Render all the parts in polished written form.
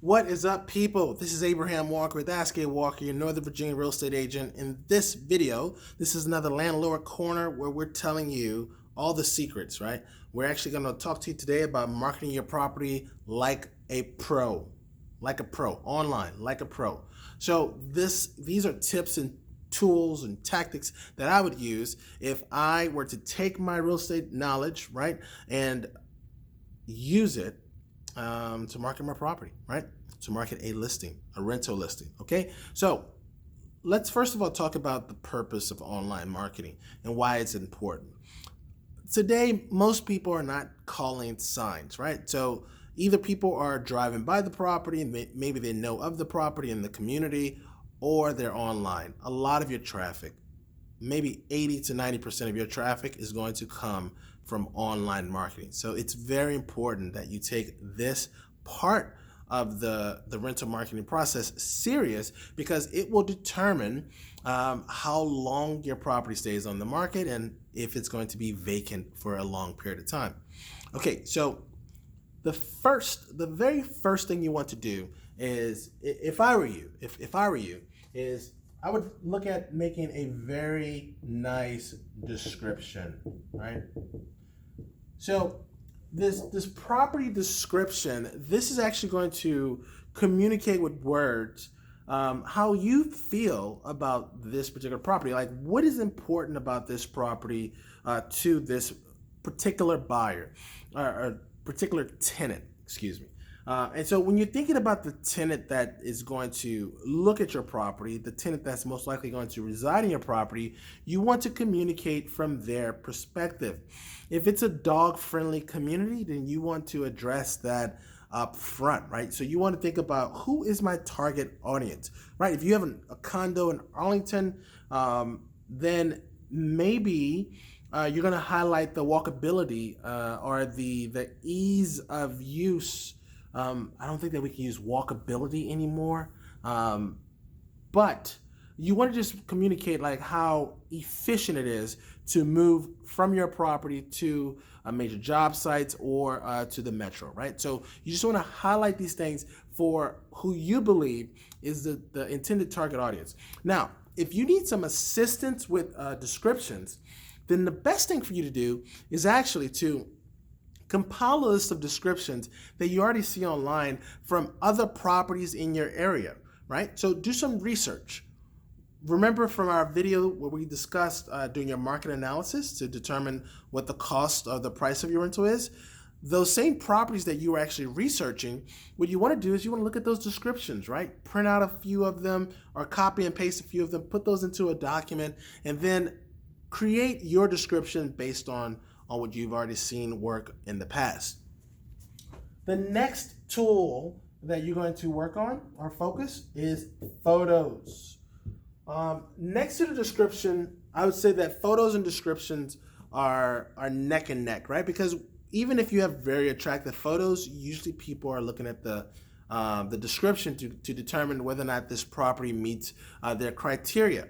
What is up, people? This is Abraham Walker with Ask A Walker, your Northern Virginia real estate agent. In this video, this is another Landlord Corner where we're telling you all the secrets, right? We're actually going to talk to you today about marketing your property like a pro, online, like a pro. So these are tips and tools and tactics that I would use if I were to take my real estate knowledge, right, and use it to market my property, right? To market a listing, a rental listing, okay? So let's first of all talk about the purpose of online marketing and why it's important. Today, most people are not calling signs, right? So either people are driving by the property and maybe they know of the property in the community, or they're online. A lot of your traffic, maybe 80 to 90% of your traffic is going to come from online marketing. So it's very important that you take this part of the rental marketing process serious, because it will determine how long your property stays on the market and if it's going to be vacant for a long period of time. Okay, so the very first thing you want to do is, if I were you, is I would look at making a very nice description, right? So this property description, this is actually going to communicate with words how you feel about this particular property. Like, what is important about this property to this particular buyer or particular tenant, excuse me. And so when you're thinking about the tenant that is going to look at your property, the tenant that's most likely going to reside in your property, you want to communicate from their perspective. If it's a dog-friendly community, then you want to address that up front, right? So you want to think about, who is my target audience, right? If you have a condo in Arlington, then maybe you're going to highlight the walkability or the ease of use. I don't think that we can use walkability anymore, but you want to just communicate like how efficient it is to move from your property to major job sites or to the metro, right? So you just want to highlight these things for who you believe is the intended target audience. Now, if you need some assistance with descriptions, then the best thing for you to do is actually to compile a list of descriptions that you already see online from other properties in your area, right? So do some research. Remember from our video where we discussed doing your market analysis to determine what the cost or the price of your rental is? Those same properties that you were actually researching, what you want to do is you want to look at those descriptions, right? Print out a few of them or copy and paste a few of them, put those into a document, and then create your description based on what you've already seen work in the past. The next tool that you're going to work on or focus is photos. Next to the description, I would say that photos and descriptions are neck and neck, right? Because even if you have very attractive photos, usually people are looking at the description to determine whether or not this property meets their criteria.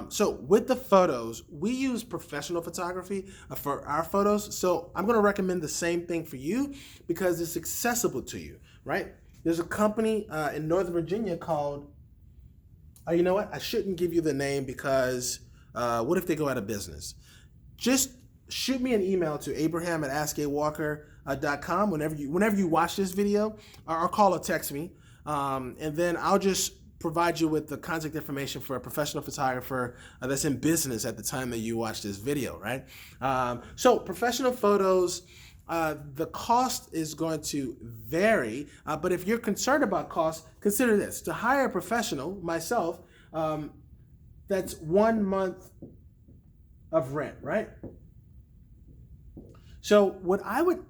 So with the photos, we use professional photography for our photos. So I'm going to recommend the same thing for you because it's accessible to you, right? There's a company in Northern Virginia called, you know what? I shouldn't give you the name because what if they go out of business? Just shoot me an email to abraham@askawalker.com whenever you watch this video, or call or text me, and then I'll just provide you with the contact information for a professional photographer that's in business at the time that you watch this video, right? So professional photos, the cost is going to vary, but if you're concerned about cost, consider this. To hire a professional, myself, that's 1 month of rent, right? So what I would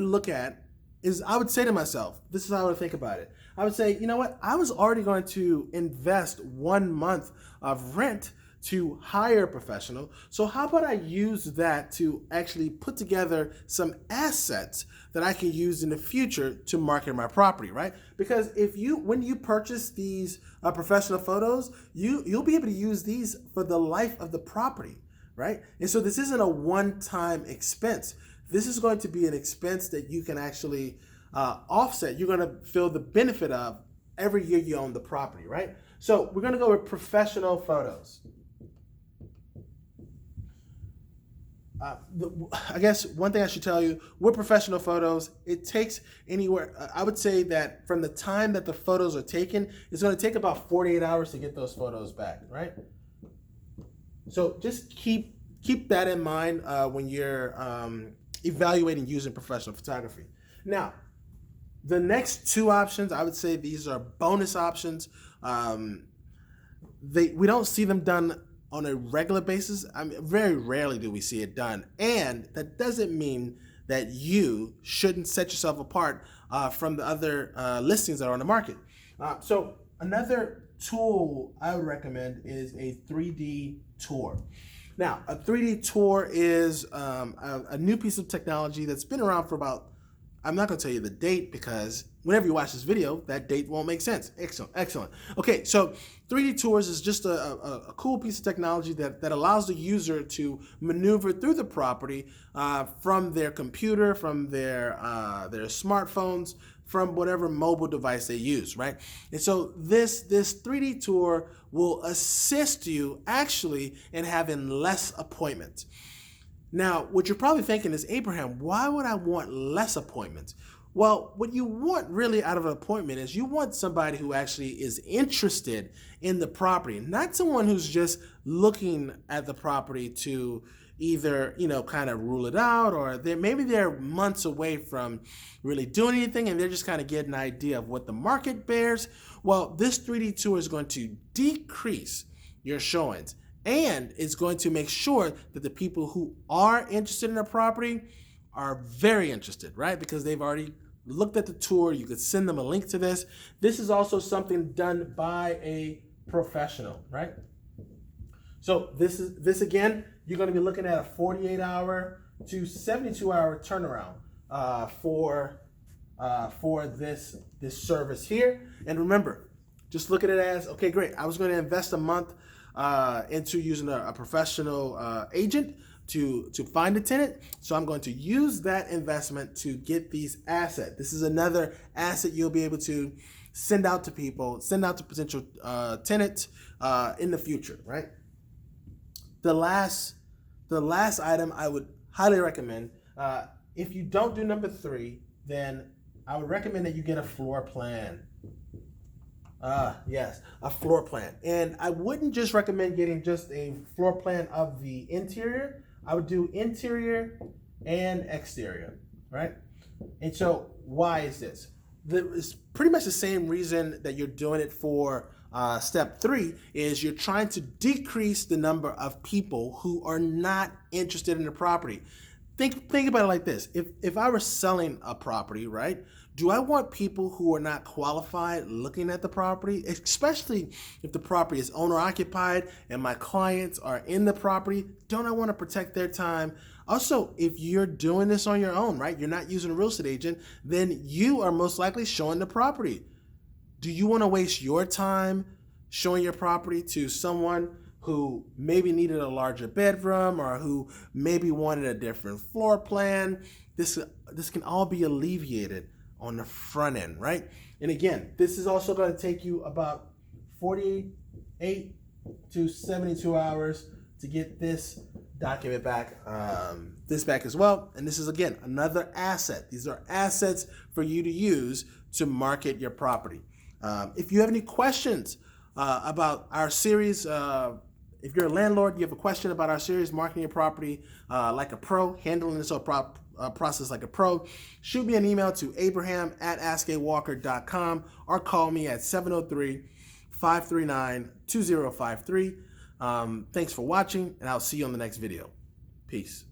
look at is, I would say to myself, this is how I would think about it. I would say, you know what? I was already going to invest 1 month of rent to hire a professional. So how about I use that to actually put together some assets that I can use in the future to market my property, right? Because when you purchase these professional photos, you'll be able to use these for the life of the property, right? And so this isn't a one-time expense. This is going to be an expense that you can actually offset you're going to feel the benefit of every year you own the property, right? So we're going to go with professional photos. I guess one thing I should tell you, with professional photos, it takes anywhere, I would say that from the time that the photos are taken, it's going to take about 48 hours to get those photos back, right? So just keep that in mind when you're evaluating using professional photography. Now, the next two options, I would say these are bonus options. We don't see them done on a regular basis. I mean, very rarely do we see it done. And that doesn't mean that you shouldn't set yourself apart from the other listings that are on the market. So another tool I would recommend is a 3D tour. Now, a 3D tour is a new piece of technology that's been around for about, I'm not going to tell you the date because whenever you watch this video, that date won't make sense. Excellent. Okay, so 3D tours is just a cool piece of technology that allows the user to maneuver through the property from their computer, from their smartphones, from whatever mobile device they use, right? And so this 3D tour will assist you actually in having less appointments. Now, what you're probably thinking is, Abraham, why would I want less appointments? Well, what you want really out of an appointment is you want somebody who actually is interested in the property, not someone who's just looking at the property to either, kind of rule it out, or maybe they're months away from really doing anything and they're just kind of getting an idea of what the market bears. Well, this 3D tour is going to decrease your showings, and it's going to make sure that the people who are interested in a property are very interested, right? Because they've already looked at the tour. You could send them a link to this. This is also something done by a professional, right? So this again, you're going to be looking at a 48-hour to 72-hour turnaround for this service here. And remember, just look at it as, okay, great, I was going to invest a month into using a professional agent to find a tenant. So I'm going to use that investment to get these assets. This is another asset you'll be able to send out to people, send out to potential tenants in the future, right? The last item I would highly recommend, if you don't do number 3, then I would recommend that you get a floor plan. Yes, a floor plan. And I wouldn't just recommend getting just a floor plan of the interior. I would do interior and exterior, right? And so why is this? It's pretty much the same reason that you're doing it for step 3 is you're trying to decrease the number of people who are not interested in the property. Think about it like this. If I were selling a property, right? Do I want people who are not qualified looking at the property, especially if the property is owner occupied and my clients are in the property? Don't I want to protect their time? Also, if you're doing this on your own, right? You're not using a real estate agent, then you are most likely showing the property. Do you want to waste your time showing your property to someone who maybe needed a larger bedroom or who maybe wanted a different floor plan? This can all be alleviated on the front end, right? And again, this is also going to take you about 48 to 72 hours to get this document back, as well. And this is, again, another asset. These are assets for you to use to market your property. If you have any questions about our series, if you're a landlord, you have a question about our series, Marketing Your Property Like a Pro, Handling this process like a pro, shoot me an email to abraham@askawalker.com or call me at 703-539-2053. Thanks for watching, and I'll see you on the next video. Peace.